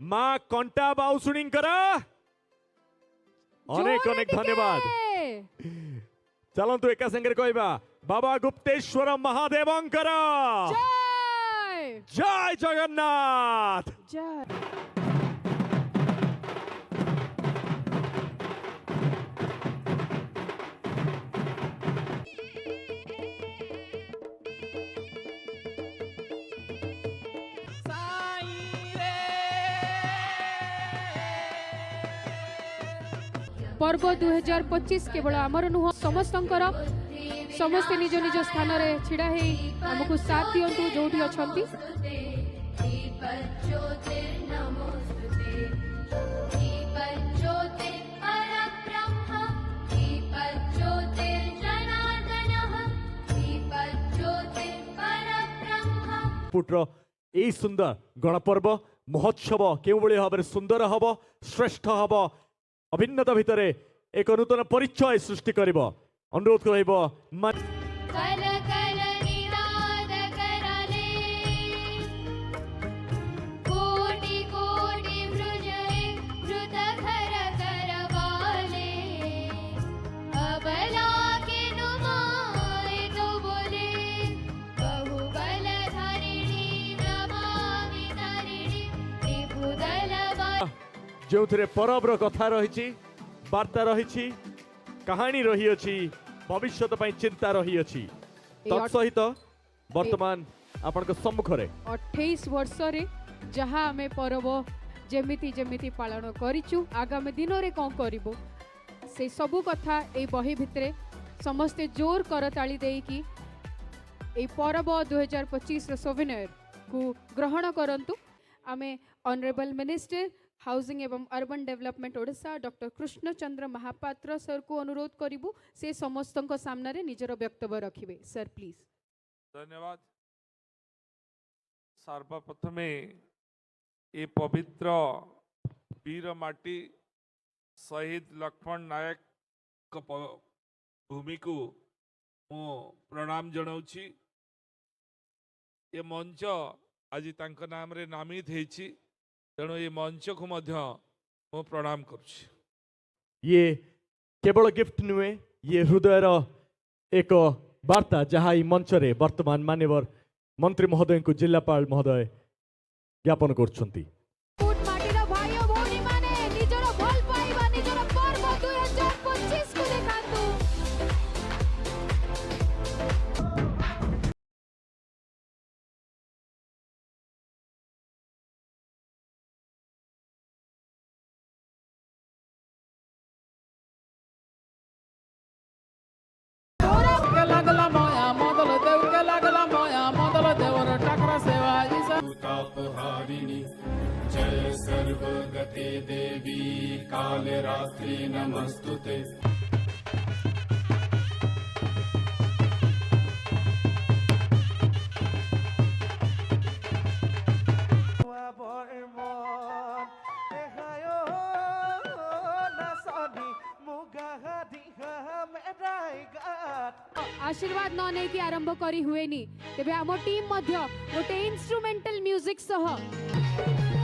माँ कंटा बाउसुणी अनेक अनेक धन्यवाद। चलतु एका संगे कहबा बाबा गुप्तेश्वर महादेवंकर जय जय जगन्नाथ। जय। पर्व 2025 केवल आमर नुह समस्तंकर समस्ते निज निज स्थान रे छिड़ा हे हमकु साथ दियंतु जोठी अछंती। पुत्र ए सुंदर गणपर्व महोत्सव केउ भाव में सुंदर हब श्रेष्ठ हब अभिन्नता भितर एक नूतन परिचय सृष्टि कर अनुरोध कर जो परबर कथा रही वार्ता रही कहानी रही अछि भविष्य चिंता रही अछि तत्सहित वर्तमान आपण सम्मुख 28 वर्ष रे जहाँ आमे पर्व जेमिति जेमिति पालन करिचु आगामी दिन रे कौन करिबो से सबु कथा ए बही भितरे समस्ते जोर करताली देकी ए पर्व 2025 सोवेनियर को ग्रहण करंतु। आमे ऑनरेबल मिनिस्टर हाउसिंग एवं urban development Odisha doctor Krishna Chandra Mahapatra sir को अनुरोध करिबु से समस्तक सामने रे निजर वक्तव्य रखिबे। Sir please. धन्यवाद। सर्वप्रथमे ये पवित्र वीर माटी शहीद लक्ष्मण नायक भूमि को मो प्रणाम जनाउछि। ये मंच आज तांको नाम रे नामित हेछि तेणु ये मंच को मो प्रणाम करुछि। ये केवल गिफ्ट नुहे ये हृदयर एक वार्ता जहाँ ई मंच रे वर्तमान माननीय मंत्री महोदय को जिलापाल महोदय ज्ञापन कर जय सर्वगते देवी कालरात्रि नमस्तुते। आशीर्वाद न नहीं कि आरंभ करी हुए नी तेबे आम टीम मध्य गोटे इंस्ट्रूमेंटल म्यूजिक सह